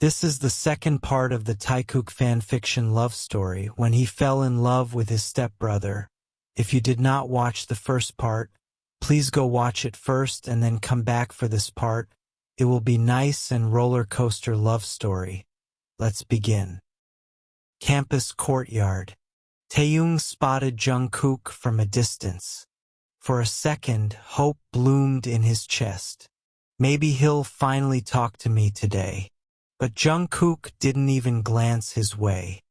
This is the second part of the Taekook fanfiction love story when he fell in love with his stepbrother. If you did not watch the first part, please go watch it first and then come back for this part. It will be nice and roller coaster love story. Let's begin. Campus courtyard. Taehyung spotted Jungkook from a distance. For a second, hope bloomed in his chest. Maybe he'll finally talk to me today. But Jungkook didn't even glance his way.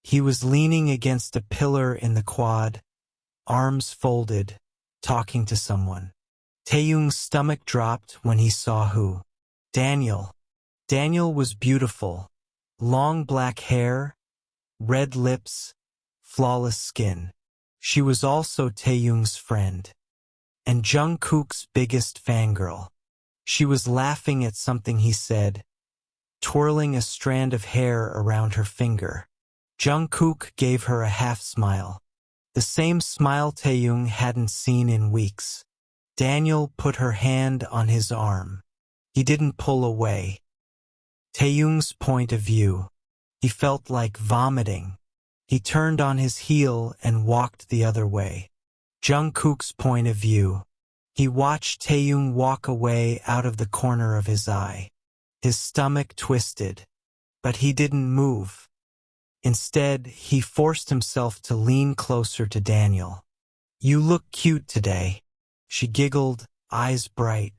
He was leaning against a pillar in the quad, arms folded, talking to someone. Taehyung's stomach dropped when he saw who. Daniel. Daniel was beautiful. Long black hair, red lips, flawless skin. She was also Taehyung's friend. And Jungkook's biggest fangirl. She was laughing at something he said, twirling a strand of hair around her finger. Jungkook gave her a half-smile. The same smile Taehyung hadn't seen in weeks. Daniel put her hand on his arm. He didn't pull away. Taehyung's point of view. He felt like vomiting. He turned on his heel and walked the other way. Jungkook's point of view. He watched Taehyung walk away out of the corner of his eye. His stomach twisted, but he didn't move. Instead, he forced himself to lean closer to Daniel. "You look cute today," she giggled, eyes bright.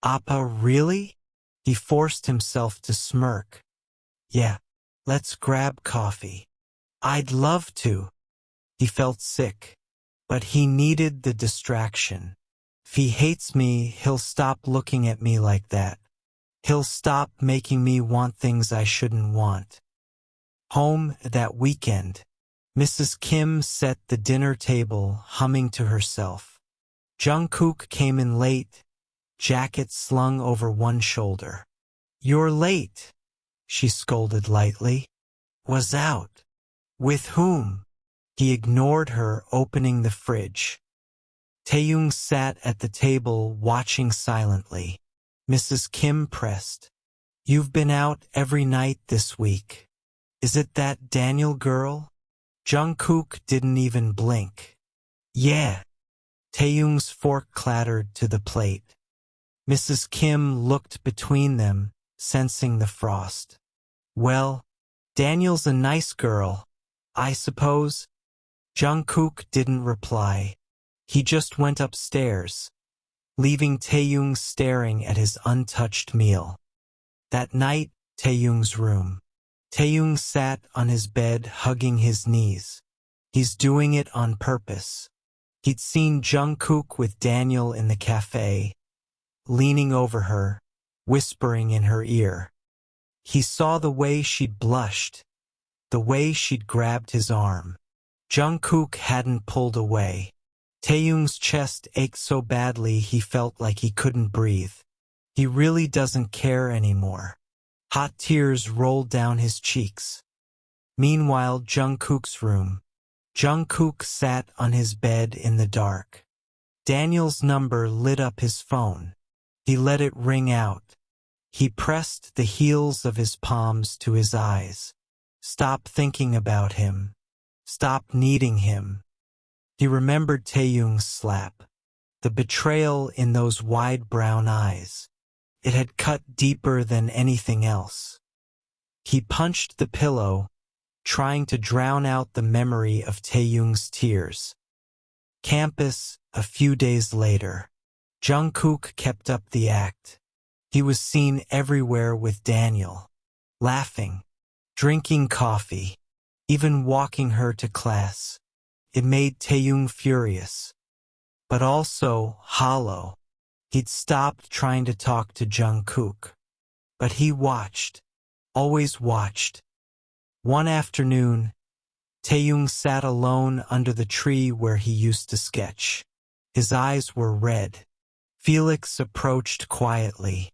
"Appa, really?" He forced himself to smirk. "Yeah, let's grab coffee." "I'd love to." He felt sick, but he needed the distraction. If he hates me, he'll stop looking at me like that. He'll stop making me want things I shouldn't want. Home that weekend. Mrs. Kim set the dinner table, humming to herself. Jungkook came in late, jacket slung over one shoulder. "You're late," she scolded lightly. "Was out." "With whom?" He ignored her, opening the fridge. Taehyung sat at the table, watching silently. Mrs. Kim pressed. "You've been out every night this week. Is it that Daniel girl?" Jungkook didn't even blink. "Yeah." Taehyung's fork clattered to the plate. Mrs. Kim looked between them, sensing the frost. "Well, Daniel's a nice girl, I suppose." Jungkook didn't reply. He just went upstairs, leaving Taehyung staring at his untouched meal. That night, Taehyung's room. Taehyung sat on his bed, hugging his knees. He's doing it on purpose. He'd seen Jungkook with Daniel in the cafe, leaning over her, whispering in her ear. He saw the way she'd blushed, the way she'd grabbed his arm. Jungkook hadn't pulled away. Taehyung's chest ached so badly he felt like he couldn't breathe. He really doesn't care anymore. Hot tears rolled down his cheeks. Meanwhile, Jungkook's room. Jungkook sat on his bed in the dark. Daniel's number lit up his phone. He let it ring out. He pressed the heels of his palms to his eyes. Stop thinking about him. Stop needing him. He remembered Taehyung's slap. The betrayal in those wide brown eyes. It had cut deeper than anything else. He punched the pillow, trying to drown out the memory of Taehyung's tears. Campus, a few days later. Jungkook kept up the act. He was seen everywhere with Daniel, laughing, drinking coffee, even walking her to class. It made Taehyung furious, but also hollow. He'd stopped trying to talk to Jungkook, but he watched, always watched. One afternoon, Taehyung sat alone under the tree where he used to sketch. His eyes were red. Felix approached quietly.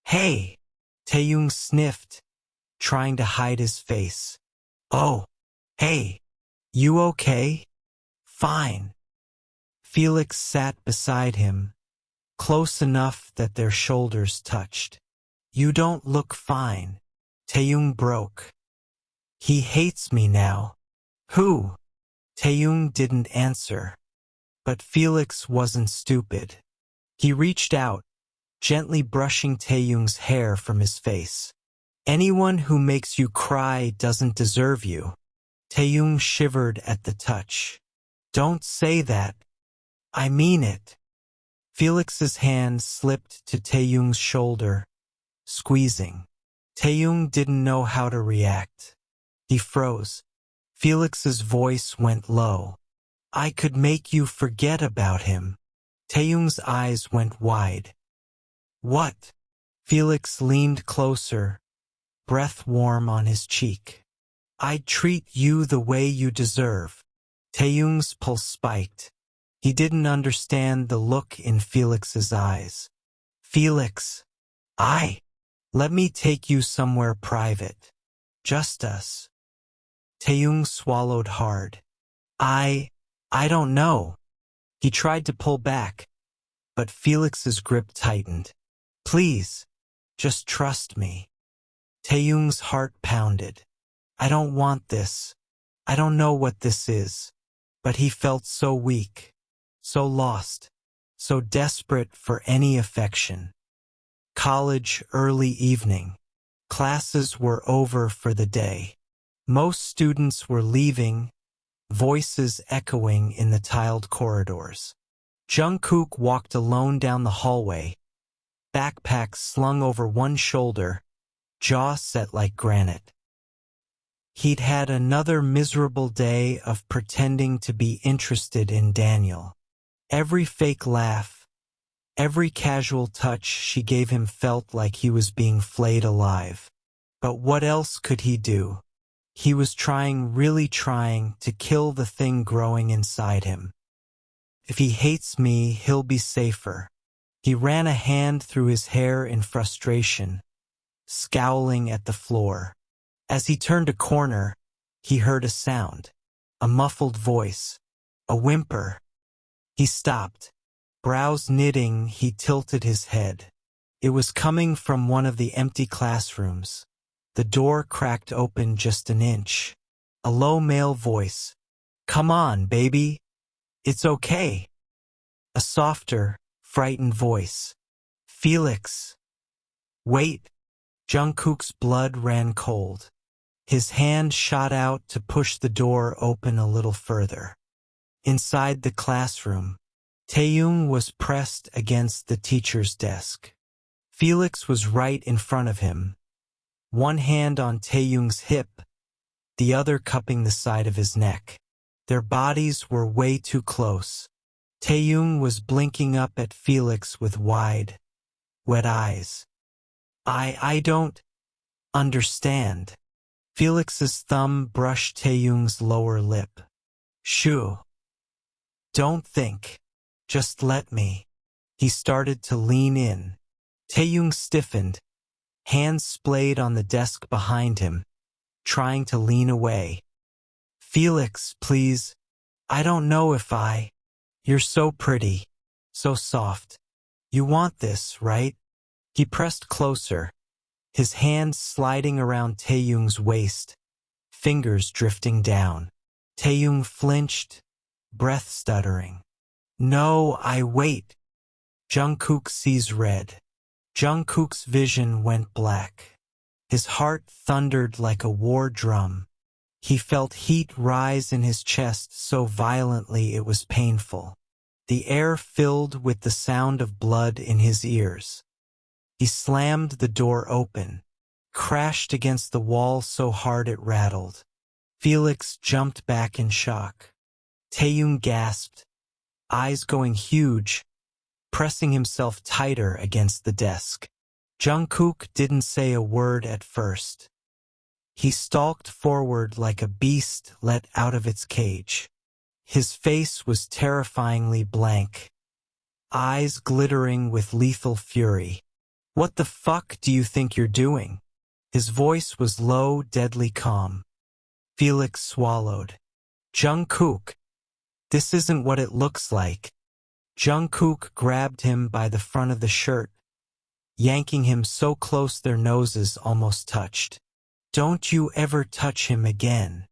"Hey!" Taehyung sniffed, trying to hide his face. "Oh, hey, you okay?" "Fine." Felix sat beside him, close enough that their shoulders touched. "You don't look fine." Taehyung broke. He hates me now. Who? Taehyung didn't answer. But Felix wasn't stupid. He reached out, gently brushing Taehyung's hair from his face. Anyone who makes you cry doesn't deserve you. Taehyung shivered at the touch. Don't say that. I mean it. Felix's hand slipped to Taehyung's shoulder, squeezing. Taehyung didn't know how to react. He froze. Felix's voice went low. I could make you forget about him. Taehyung's eyes went wide. What? Felix leaned closer, breath warm on his cheek. I'd treat you the way you deserve. Taehyung's pulse spiked. He didn't understand the look in Felix's eyes. Felix, let me take you somewhere private. Just us. Taehyung swallowed hard. I don't know. He tried to pull back, but Felix's grip tightened. Please, just trust me. Taehyung's heart pounded. I don't want this. I don't know what this is. But he felt so weak, so lost, so desperate for any affection. College early evening. Classes were over for the day. Most students were leaving, voices echoing in the tiled corridors. Jungkook walked alone down the hallway, backpack slung over one shoulder, jaw set like granite. He'd had another miserable day of pretending to be interested in Daniel. Every fake laugh, every casual touch she gave him felt like he was being flayed alive. But what else could he do? He was really trying to kill the thing growing inside him. If he hates me, he'll be safer. He ran a hand through his hair in frustration, scowling at the floor. As he turned a corner, he heard a sound, a muffled voice, a whimper. He stopped. Brows knitting, he tilted his head. It was coming from one of the empty classrooms. The door cracked open just an inch. A low male voice. Come on, baby. It's okay. A softer, frightened voice. Felix. Wait. Jungkook's blood ran cold. His hand shot out to push the door open a little further. Inside the classroom, Taehyung was pressed against the teacher's desk. Felix was right in front of him, one hand on Taehyung's hip, the other cupping the side of his neck. Their bodies were way too close. Taehyung was blinking up at Felix with wide, wet eyes. I don't understand. Felix's thumb brushed Taehyung's lower lip. Shoo. Don't think. Just let me. He started to lean in. Taehyung stiffened, hands splayed on the desk behind him, trying to lean away. Felix, please. I don't know if You're so pretty, so soft. You want this, right? He pressed closer, his hand sliding around Taehyung's waist, fingers drifting down. Taehyung flinched, breath stuttering. No, wait. Jungkook sees red. Jungkook's vision went black. His heart thundered like a war drum. He felt heat rise in his chest so violently it was painful. The air filled with the sound of blood in his ears. He slammed the door open, crashed against the wall so hard it rattled. Felix jumped back in shock. Taehyung gasped, eyes going huge, pressing himself tighter against the desk. Jungkook didn't say a word at first. He stalked forward like a beast let out of its cage. His face was terrifyingly blank, eyes glittering with lethal fury. What the fuck do you think you're doing? His voice was low, deadly calm. Felix swallowed. Jungkook, this isn't what it looks like. Jungkook grabbed him by the front of the shirt, yanking him so close their noses almost touched. Don't you ever touch him again.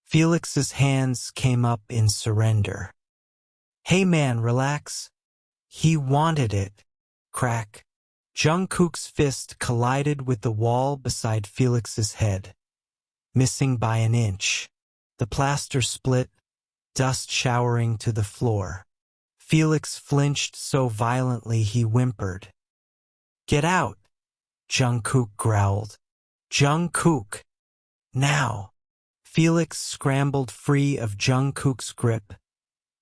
Felix's hands came up in surrender. Hey man, relax. He wanted it. Crack. Jungkook's fist collided with the wall beside Felix's head, missing by an inch. The plaster split, dust showering to the floor. Felix flinched so violently he whimpered. Get out, Jungkook growled. Jungkook! Now! Felix scrambled free of Jungkook's grip,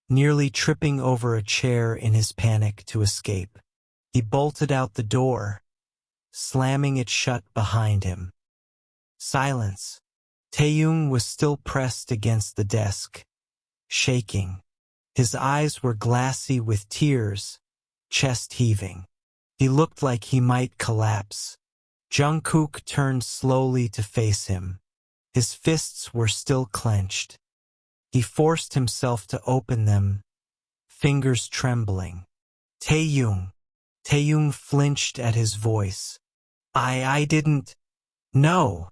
nearly tripping over a chair in his panic to escape. He bolted out the door, slamming it shut behind him. Silence. Taehyung was still pressed against the desk, shaking. His eyes were glassy with tears, chest heaving. He looked like he might collapse. Jungkook turned slowly to face him. His fists were still clenched. He forced himself to open them, fingers trembling. Taehyung. Taehyung flinched at his voice. I didn't. No.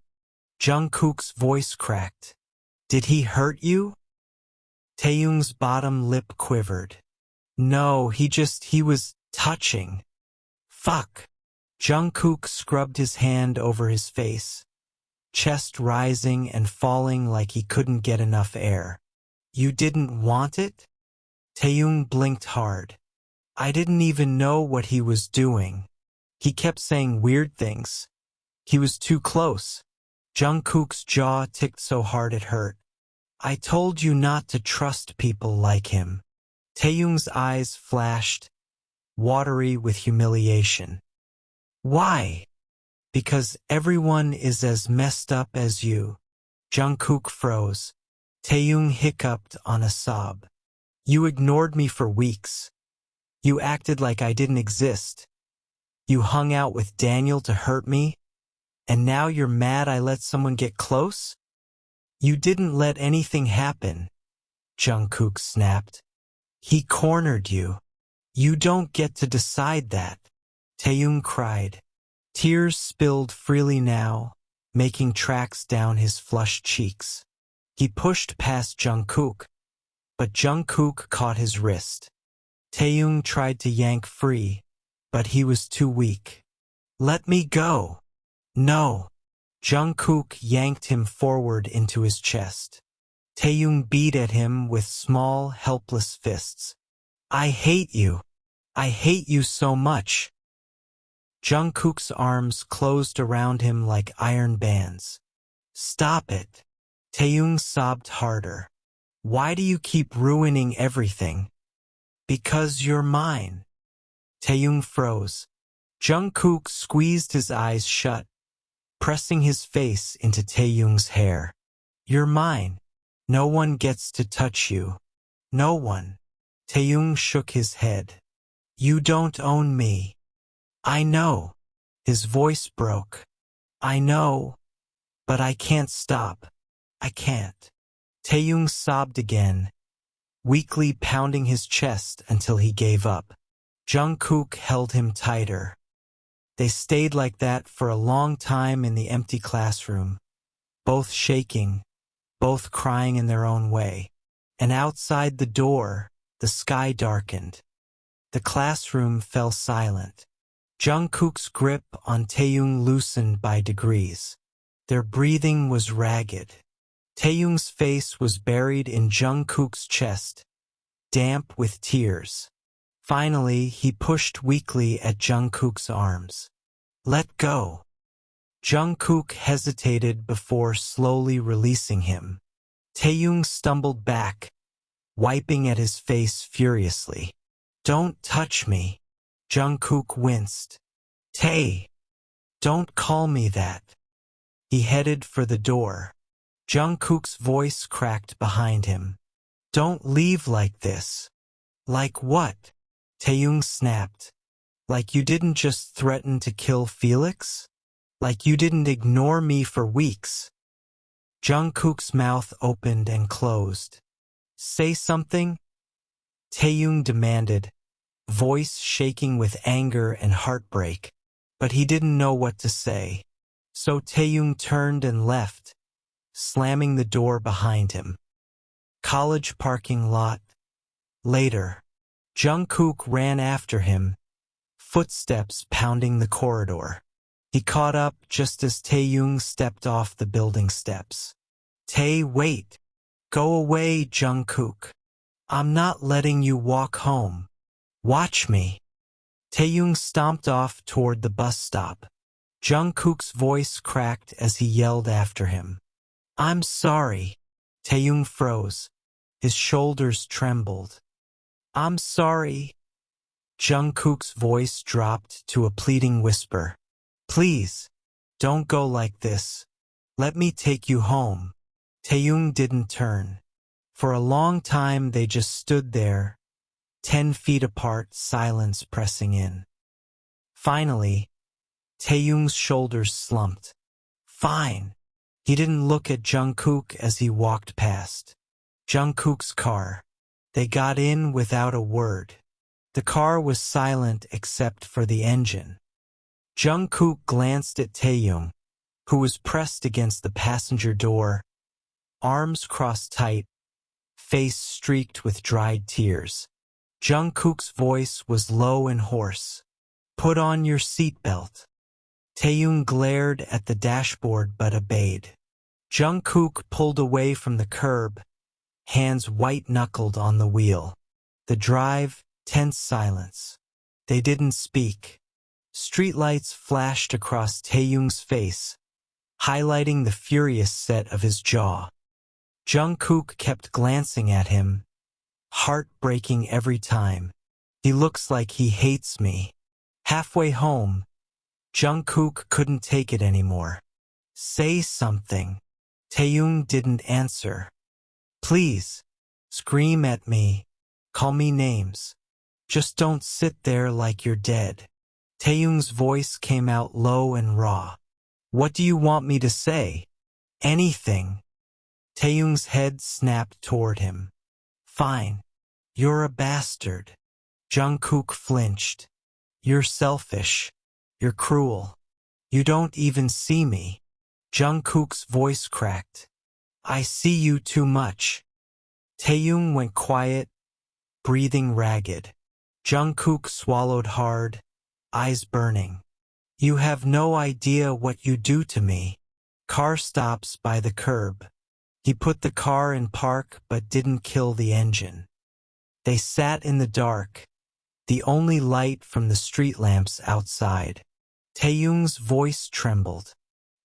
Jungkook's voice cracked. Did he hurt you? Taehyung's bottom lip quivered. No, he was touching. Fuck. Jungkook scrubbed his hand over his face, chest rising and falling like he couldn't get enough air. You didn't want it? Taehyung blinked hard. I didn't even know what he was doing. He kept saying weird things. He was too close. Jungkook's jaw ticked so hard it hurt. I told you not to trust people like him. Taehyung's eyes flashed, watery with humiliation. Why? Because everyone is as messed up as you. Jungkook froze. Taehyung hiccuped on a sob. You ignored me for weeks. You acted like I didn't exist. You hung out with Daniel to hurt me, and now you're mad I let someone get close? You didn't let anything happen, Jungkook snapped. He cornered you. You don't get to decide that. Taehyung cried. Tears spilled freely now, making tracks down his flushed cheeks. He pushed past Jungkook, but Jungkook caught his wrist. Taehyung tried to yank free, but he was too weak. Let me go. No. Jungkook yanked him forward into his chest. Taehyung beat at him with small, helpless fists. I hate you. I hate you so much. Jungkook's arms closed around him like iron bands. Stop it. Taehyung sobbed harder. Why do you keep ruining everything? Because you're mine. Taehyung froze. Jungkook squeezed his eyes shut, pressing his face into Taehyung's hair. You're mine. No one gets to touch you. No one. Taehyung shook his head. You don't own me. I know. His voice broke. I know. But I can't stop. I can't. Taehyung sobbed again, weakly pounding his chest until he gave up. Jungkook held him tighter. They stayed like that for a long time in the empty classroom, both shaking, both crying in their own way. And outside the door, the sky darkened. The classroom fell silent. Jungkook's grip on Taehyung loosened by degrees. Their breathing was ragged. Taehyung's face was buried in Jungkook's chest, damp with tears. Finally, he pushed weakly at Jungkook's arms. Let go. Jungkook hesitated before slowly releasing him. Taehyung stumbled back, wiping at his face furiously. Don't touch me. Jungkook winced. Tae, don't call me that. He headed for the door. Jungkook's voice cracked behind him. Don't leave like this. Like what? Taehyung snapped. Like you didn't just threaten to kill Felix? Like you didn't ignore me for weeks? Jungkook's mouth opened and closed. Say something? Taehyung demanded, voice shaking with anger and heartbreak, but he didn't know what to say. So Taehyung turned and left, slamming the door behind him. College parking lot. Later, Jungkook ran after him, footsteps pounding the corridor. He caught up just as Taehyung stepped off the building steps. "Tae, wait. Go away, Jungkook. I'm not letting you walk home. Watch me." Taehyung stomped off toward the bus stop. Jungkook's voice cracked as he yelled after him. "I'm sorry." Taehyung froze. His shoulders trembled. "I'm sorry." Jungkook's voice dropped to a pleading whisper. "Please, don't go like this. Let me take you home." Taehyung didn't turn. For a long time they just stood there, 10 feet apart, silence pressing in. Finally, Taehyung's shoulders slumped. "Fine." He didn't look at Jungkook as he walked past. Jungkook's car. They got in without a word. The car was silent except for the engine. Jungkook glanced at Taehyung, who was pressed against the passenger door, arms crossed tight, face streaked with dried tears. Jungkook's voice was low and hoarse. "Put on your seatbelt." Taehyung glared at the dashboard but obeyed. Jungkook pulled away from the curb, hands white-knuckled on the wheel. The drive, tense silence. They didn't speak. Streetlights flashed across Taehyung's face, highlighting the furious set of his jaw. Jungkook kept glancing at him, heart breaking every time. "He looks like he hates me." Halfway home, Jungkook couldn't take it anymore. "Say something." Taehyung didn't answer. "Please, scream at me, call me names. Just don't sit there like you're dead." Taehyung's voice came out low and raw. "What do you want me to say?" "Anything." Taehyung's head snapped toward him. "Fine. You're a bastard." Jungkook flinched. "You're selfish. You're cruel. You don't even see me." Jungkook's voice cracked. "I see you too much." Taehyung went quiet, breathing ragged. Jungkook swallowed hard, eyes burning. "You have no idea what you do to me." Car stops by the curb. He put the car in park but didn't kill the engine. They sat in the dark, the only light from the street lamps outside. Taehyung's voice trembled.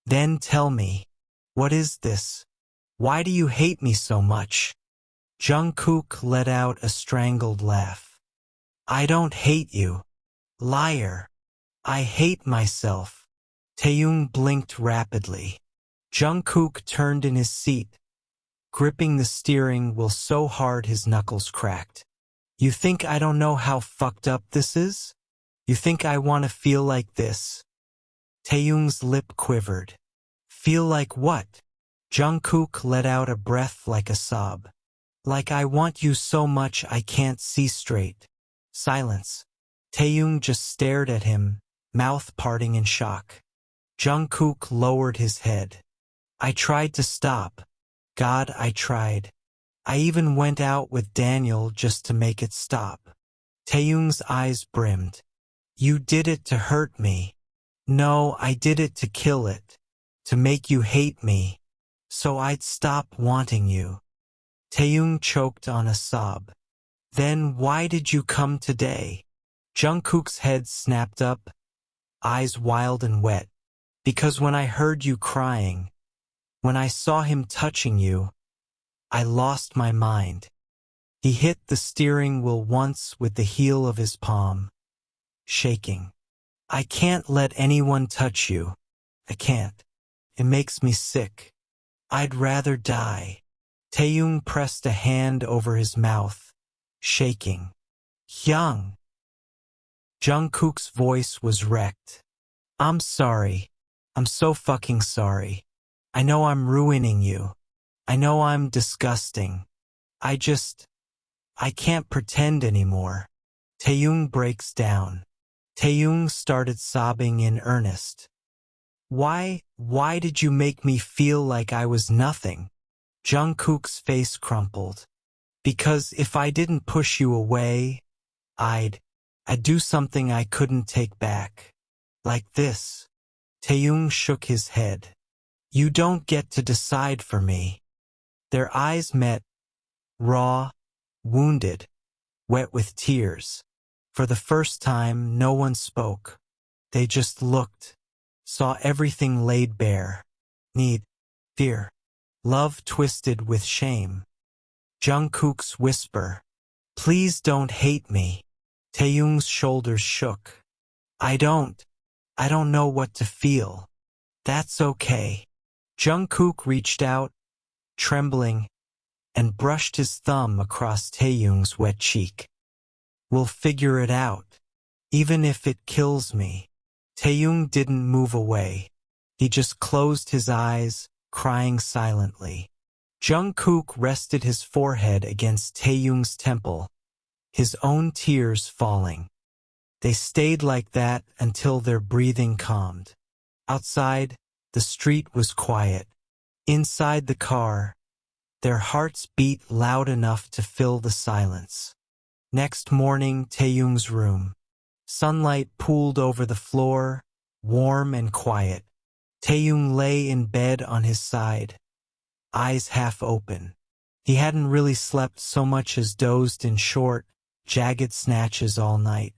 "Then tell me, what is this? Why do you hate me so much?" Jungkook let out a strangled laugh. "I don't hate you. Liar. I hate myself." Taehyung blinked rapidly. Jungkook turned in his seat, gripping the steering wheel so hard his knuckles cracked. "You think I don't know how fucked up this is? You think I want to feel like this?" Taehyung's lip quivered. "Feel like what?" Jungkook let out a breath like a sob. "Like I want you so much I can't see straight." Silence. Taehyung just stared at him, mouth parting in shock. Jungkook lowered his head. "I tried to stop. God, I tried. I even went out with Daniel just to make it stop." Taehyung's eyes brimmed. "You did it to hurt me." "No, I did it to kill it. To make you hate me. So I'd stop wanting you." Taehyung choked on a sob. "Then why did you come today?" Jungkook's head snapped up, eyes wild and wet. "Because when I heard you crying, when I saw him touching you, I lost my mind." He hit the steering wheel once with the heel of his palm, shaking. "I can't let anyone touch you. I can't. It makes me sick. I'd rather die." Taehyung pressed a hand over his mouth, shaking. "Hyung." Jungkook's voice was wrecked. "I'm sorry. I'm so fucking sorry. I know I'm ruining you. I know I'm disgusting. I can't pretend anymore." Taehyung breaks down. Taehyung started sobbing in earnest. Why did you make me feel like I was nothing? Jungkook's face crumpled. Because if I didn't push you away, I'd do something I couldn't take back. Like this. Taehyung shook his head. You don't get to decide for me. Their eyes met, raw, wounded, wet with tears. For the first time, no one spoke. They just looked, saw everything laid bare. Need, fear, love twisted with shame. Jungkook's whisper. Please don't hate me. Taehyung's shoulders shook. I don't know what to feel. That's okay. Jungkook reached out, trembling, and brushed his thumb across Taehyung's wet cheek. We'll figure it out, even if it kills me. Taehyung didn't move away. He just closed his eyes, crying silently. Jungkook rested his forehead against Taehyung's temple, his own tears falling. They stayed like that until their breathing calmed. Outside, the street was quiet. Inside the car, their hearts beat loud enough to fill the silence. Next morning, Taehyung's room. Sunlight pooled over the floor, warm and quiet. Taehyung lay in bed on his side, eyes half open. He hadn't really slept so much as dozed in short, jagged snatches all night.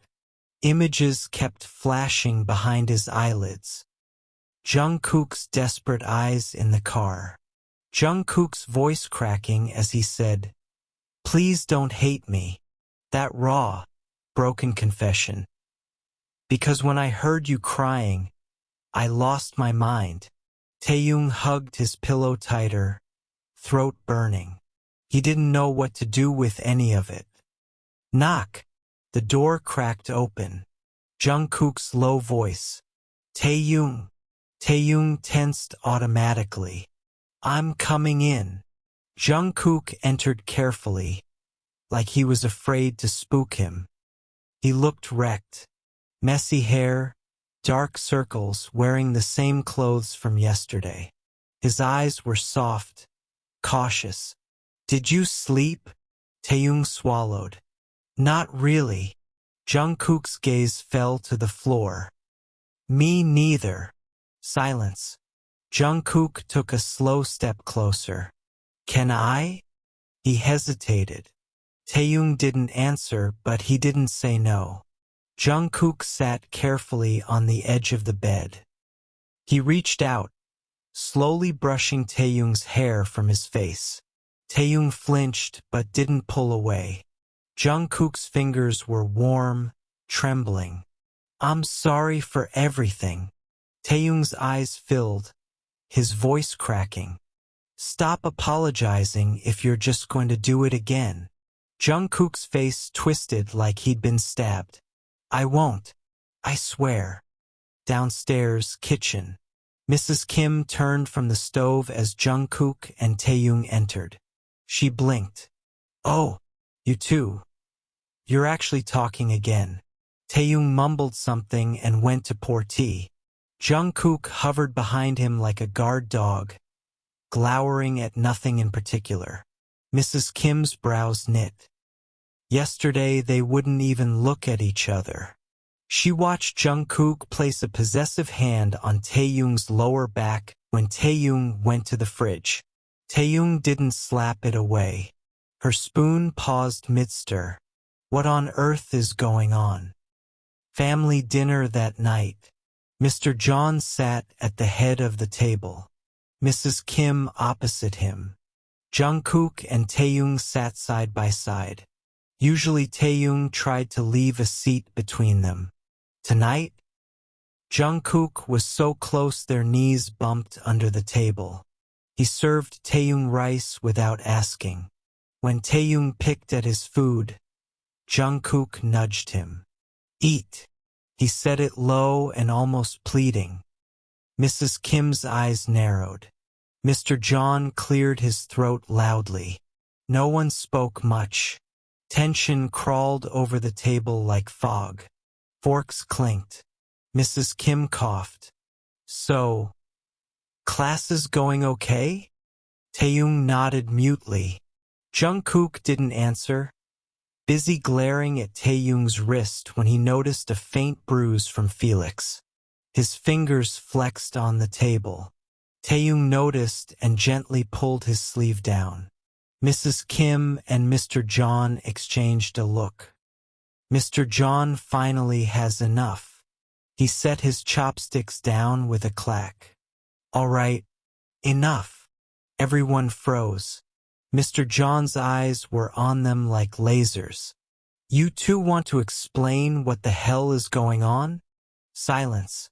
Images kept flashing behind his eyelids. Jungkook's desperate eyes in the car. Jungkook's voice cracking as he said, Please don't hate me. That raw, broken confession. Because when I heard you crying, I lost my mind. Taehyung hugged his pillow tighter, throat burning. He didn't know what to do with any of it. Knock. The door cracked open. Jungkook's low voice. Taehyung. Taehyung tensed automatically. I'm coming in. Jungkook entered carefully, like he was afraid to spook him. He looked wrecked. Messy hair, dark circles, wearing the same clothes from yesterday. His eyes were soft, cautious. Did you sleep? Taehyung swallowed. Not really. Jungkook's gaze fell to the floor. Me neither. Silence. Jungkook took a slow step closer. Can I? He hesitated. Taehyung didn't answer, but he didn't say no. Jungkook sat carefully on the edge of the bed. He reached out, slowly brushing Taehyung's hair from his face. Taehyung flinched but didn't pull away. Jungkook's fingers were warm, trembling. I'm sorry for everything. Taehyung's eyes filled, his voice cracking. Stop apologizing if you're just going to do it again. Jungkook's face twisted like he'd been stabbed. I won't. I swear. Downstairs, kitchen. Mrs. Kim turned from the stove as Jungkook and Taehyung entered. She blinked. Oh, you two. You're actually talking again. Taehyung mumbled something and went to pour tea. Jungkook hovered behind him like a guard dog, glowering at nothing in particular. Mrs. Kim's brows knit. Yesterday they wouldn't even look at each other. She watched Jungkook place a possessive hand on Taehyung's lower back when Taehyung went to the fridge. Taehyung didn't slap it away. Her spoon paused mid-stir. What on earth is going on? Family dinner that night. Mr. John sat at the head of the table. Mrs. Kim opposite him. Jungkook and Taehyung sat side by side. Usually Taehyung tried to leave a seat between them. Tonight, Jungkook was so close their knees bumped under the table. He served Taehyung rice without asking. When Taehyung picked at his food, Jungkook nudged him. Eat. He said it low and almost pleading. Mrs. Kim's eyes narrowed. Mr. John cleared his throat loudly. No one spoke much. Tension crawled over the table like fog. Forks clinked. Mrs. Kim coughed. So, class is going okay? Taehyung nodded mutely. Jungkook didn't answer, busy glaring at Taehyung's wrist when he noticed a faint bruise from Felix. His fingers flexed on the table. Taehyung noticed and gently pulled his sleeve down. Mrs. Kim and Mr. John exchanged a look. Mr. John finally has enough. He set his chopsticks down with a clack. All right, enough. Everyone froze. Mr. John's eyes were on them like lasers. You two want to explain what the hell is going on? Silence.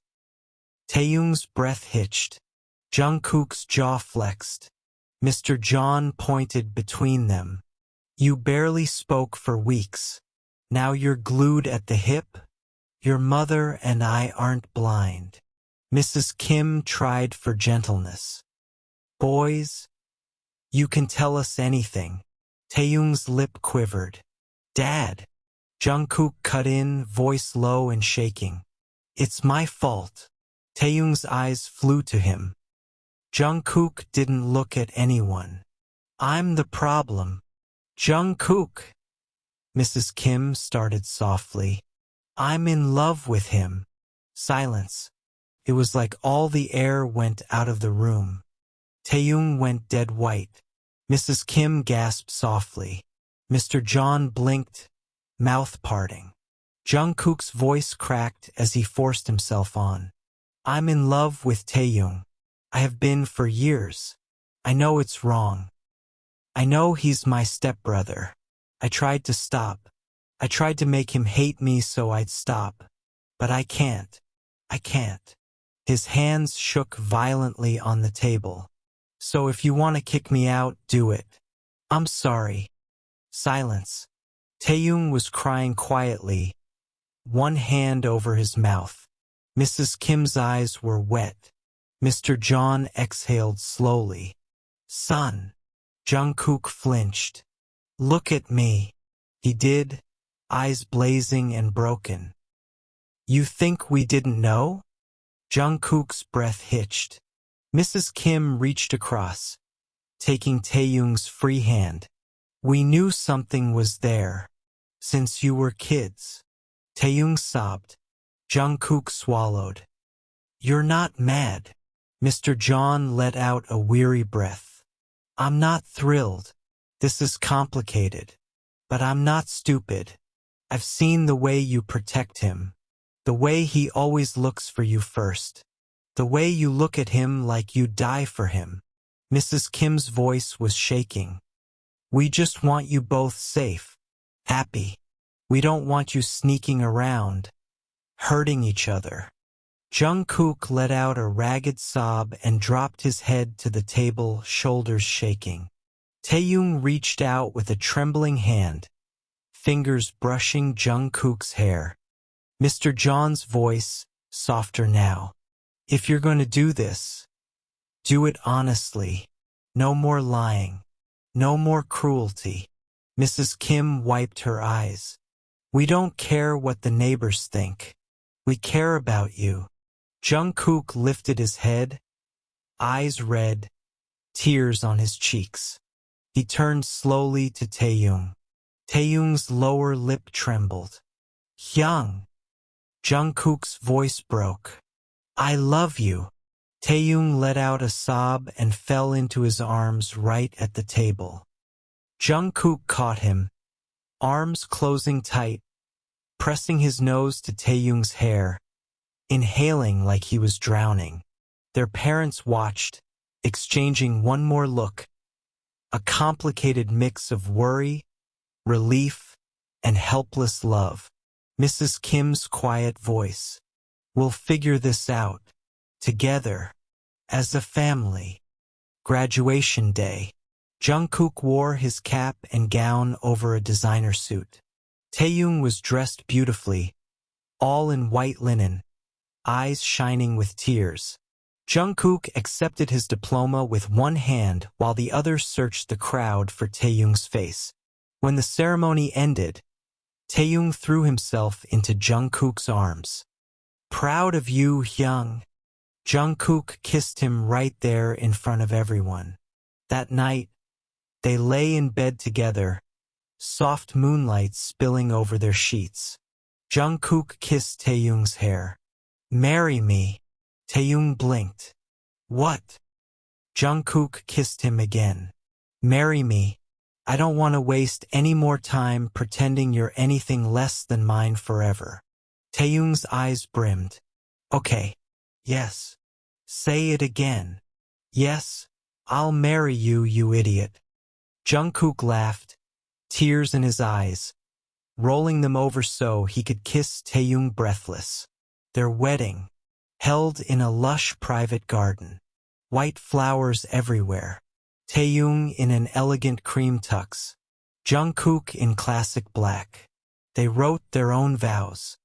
Taehyung's breath hitched. Jungkook's jaw flexed. Mr. John pointed between them. You barely spoke for weeks. Now you're glued at the hip? Your mother and I aren't blind. Mrs. Kim tried for gentleness. Boys, you can tell us anything. Taehyung's lip quivered. Dad. Jungkook cut in, voice low and shaking. It's my fault. Taehyung's eyes flew to him. Jungkook didn't look at anyone. I'm the problem. Jungkook. Mrs. Kim started softly. I'm in love with him. Silence. It was like all the air went out of the room. Taehyung went dead white. Mrs. Kim gasped softly. Mr. John blinked, mouth parting. Jungkook's voice cracked as he forced himself on. I'm in love with Taehyung. I have been for years. I know it's wrong. I know he's my stepbrother. I tried to stop. I tried to make him hate me so I'd stop. But I can't. I can't. His hands shook violently on the table. So if you want to kick me out, do it. I'm sorry. Silence. Taehyung was crying quietly, one hand over his mouth. Mrs. Kim's eyes were wet. Mr. John exhaled slowly. Son. Jungkook flinched. Look at me. He did, eyes blazing and broken. You think we didn't know? Jungkook's breath hitched. Mrs. Kim reached across, taking Taehyung's free hand. We knew something was there, since you were kids. Taehyung sobbed. Jungkook swallowed. You're not mad. Mr. John let out a weary breath. I'm not thrilled. This is complicated. But I'm not stupid. I've seen the way you protect him. The way he always looks for you first. The way you look at him like you'd die for him. Mrs. Kim's voice was shaking. We just want you both safe, happy. We don't want you sneaking around, hurting each other. Jungkook let out a ragged sob and dropped his head to the table, shoulders shaking. Taehyung reached out with a trembling hand, fingers brushing Jungkook's hair. Mr. John's voice, softer now. If you're going to do this, do it honestly. No more lying. No more cruelty. Mrs. Kim wiped her eyes. We don't care what the neighbors think. We care about you. Jungkook lifted his head, eyes red, tears on his cheeks. He turned slowly to Taehyung. Taehyung's lower lip trembled. Hyung. Jungkook's voice broke. I love you. Taehyung let out a sob and fell into his arms right at the table. Jungkook caught him, arms closing tight, pressing his nose to Taehyung's hair, inhaling like he was drowning. Their parents watched, exchanging one more look, a complicated mix of worry, relief, and helpless love. Mrs. Kim's quiet voice. We'll figure this out. Together, as a family. Graduation day. Jungkook wore his cap and gown over a designer suit. Taehyung was dressed beautifully, all in white linen, eyes shining with tears. Jungkook accepted his diploma with one hand while the other searched the crowd for Taehyung's face. When the ceremony ended, Taehyung threw himself into Jungkook's arms. Proud of you, Hyung. Jungkook kissed him right there in front of everyone. That night, they lay in bed together, soft moonlight spilling over their sheets. Jungkook kissed Taehyung's hair. "Marry me." Taehyung blinked. "What?" Jungkook kissed him again. "Marry me. I don't want to waste any more time pretending you're anything less than mine forever." Taehyung's eyes brimmed. "Okay. Yes. Say it again." "Yes. I'll marry you, you idiot." Jungkook laughed, tears in his eyes, rolling them over so he could kiss Taehyung breathless. Their wedding, held in a lush private garden. White flowers everywhere. Taehyung in an elegant cream tux. Jungkook in classic black. They wrote their own vows.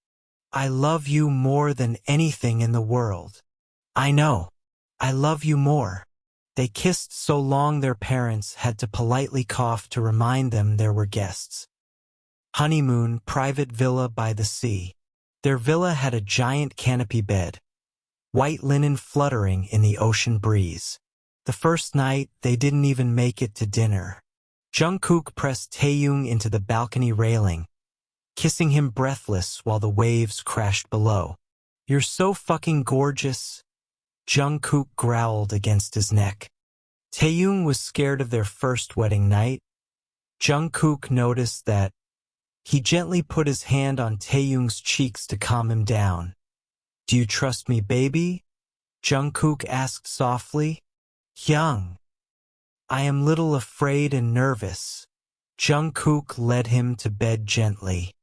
"I love you more than anything in the world." "I know. I love you more." They kissed so long their parents had to politely cough to remind them there were guests. Honeymoon, private villa by the sea. Their villa had a giant canopy bed, white linen fluttering in the ocean breeze. The first night, they didn't even make it to dinner. Jungkook pressed Taehyung into the balcony railing, kissing him breathless while the waves crashed below. "You're so fucking gorgeous." Jungkook growled against his neck. Taehyung was scared of their first wedding night. Jungkook noticed that. He gently put his hand on Taehyung's cheeks to calm him down. "Do you trust me, baby?" Jungkook asked softly. "Hyung, I am little afraid and nervous." Jungkook led him to bed gently.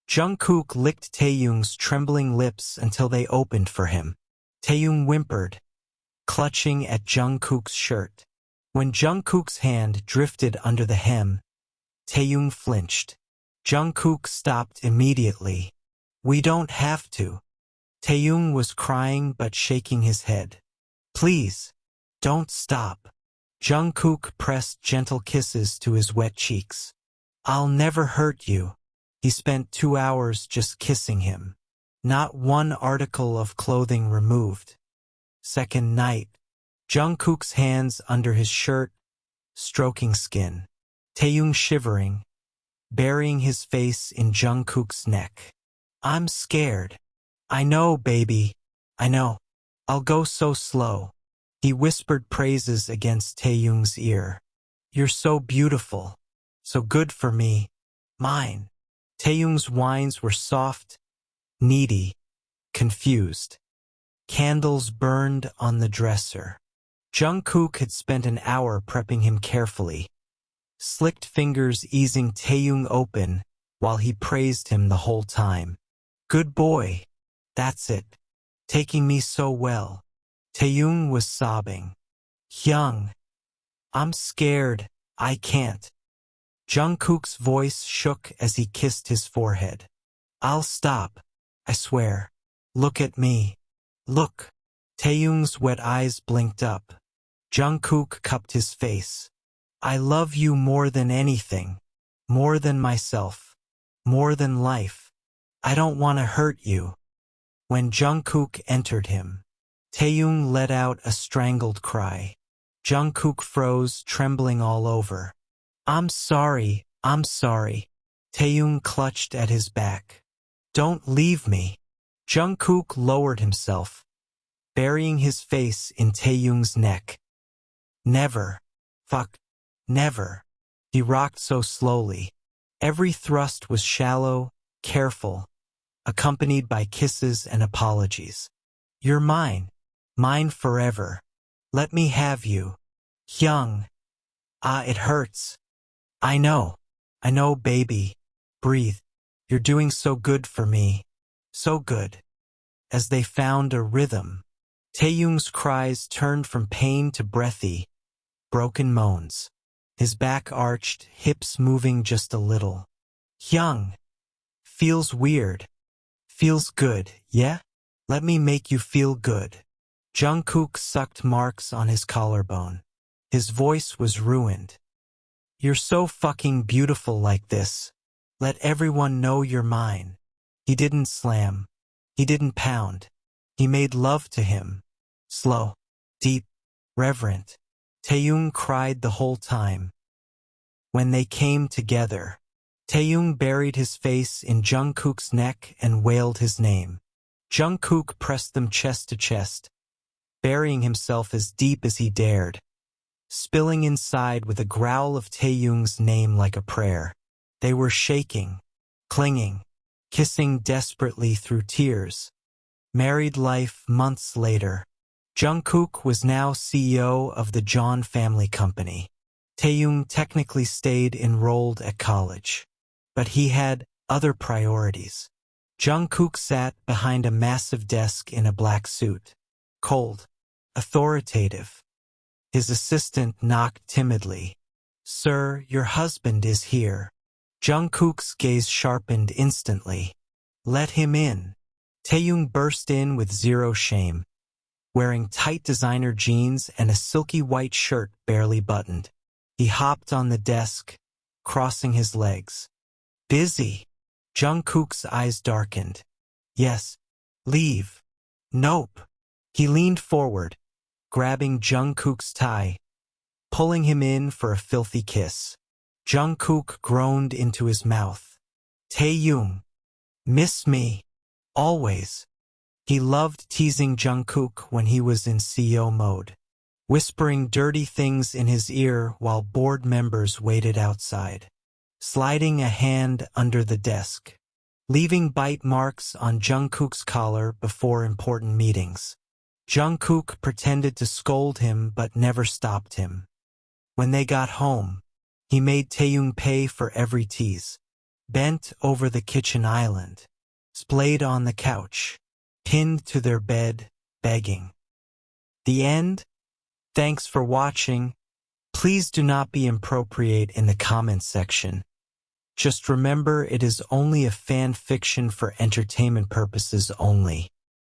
Jungkook licked Taehyung's trembling lips until they opened for him. Taehyung whimpered, clutching at Jungkook's shirt. When Jungkook's hand drifted under the hem, Taehyung flinched. Jungkook stopped immediately. "We don't have to." Taehyung was crying but shaking his head. "Please, don't stop." Jungkook pressed gentle kisses to his wet cheeks. "I'll never hurt you." He spent 2 hours just kissing him. Not one article of clothing removed. Second night. Jungkook's hands under his shirt, stroking skin. Taehyung shivering, burying his face in Jungkook's neck. "I'm scared." "I know, baby. I know. I'll go so slow." He whispered praises against Taehyung's ear. "You're so beautiful. So good for me. Mine." Taehyung's whines were soft, needy, confused. Candles burned on the dresser. Jungkook had spent an hour prepping him carefully, slicked fingers easing Taehyung open while he praised him the whole time. "Good boy. That's it. Taking me so well." Taehyung was sobbing. "Hyung, I'm scared. I can't." Jungkook's voice shook as he kissed his forehead. "I'll stop. I swear. Look at me. Look." Taehyung's wet eyes blinked up. Jungkook cupped his face. "I love you more than anything. More than myself. More than life. I don't want to hurt you." When Jungkook entered him, Taehyung let out a strangled cry. Jungkook froze, trembling all over. "I'm sorry, I'm sorry." Taehyung clutched at his back. "Don't leave me." Jungkook lowered himself, burying his face in Taehyung's neck. "Never. Fuck. Never." He rocked so slowly. Every thrust was shallow, careful, accompanied by kisses and apologies. "You're mine. Mine forever. Let me have you. Hyung." "Ah, it hurts." I know, baby. Breathe. You're doing so good for me. So good." As they found a rhythm, Taehyung's cries turned from pain to breathy, broken moans. His back arched, hips moving just a little. "Hyung. Feels weird. Feels good, yeah? Let me make you feel good." Jungkook sucked marks on his collarbone. His voice was ruined. "You're so fucking beautiful like this. Let everyone know you're mine." He didn't slam. He didn't pound. He made love to him. Slow, deep, reverent. Taehyung cried the whole time. When they came together, Taehyung buried his face in Jungkook's neck and wailed his name. Jungkook pressed them chest to chest, burying himself as deep as he dared, spilling inside with a growl of Taehyung's name like a prayer. They were shaking, clinging, kissing desperately through tears. Married life months later. Jungkook was now CEO of the John family company. Taehyung technically stayed enrolled at college, but he had other priorities. Jungkook sat behind a massive desk in a black suit, cold, authoritative. His assistant knocked timidly. "Sir, your husband is here." Jungkook's gaze sharpened instantly. "Let him in." Taehyung burst in with zero shame, wearing tight designer jeans and a silky white shirt barely buttoned. He hopped on the desk, crossing his legs. "Busy?" Jungkook's eyes darkened. "Yes. Leave." "Nope." He leaned forward, grabbing Jungkook's tie, pulling him in for a filthy kiss. Jungkook groaned into his mouth. "Taehyung, miss me. Always." He loved teasing Jungkook when he was in CEO mode, whispering dirty things in his ear while board members waited outside, sliding a hand under the desk, leaving bite marks on Jungkook's collar before important meetings. Jungkook pretended to scold him but never stopped him. When they got home, he made Taehyung pay for every tease, bent over the kitchen island, splayed on the couch, pinned to their bed, begging. The end? Thanks for watching. Please do not be inappropriate in the comments section. Just remember, it is only a fan fiction for entertainment purposes only.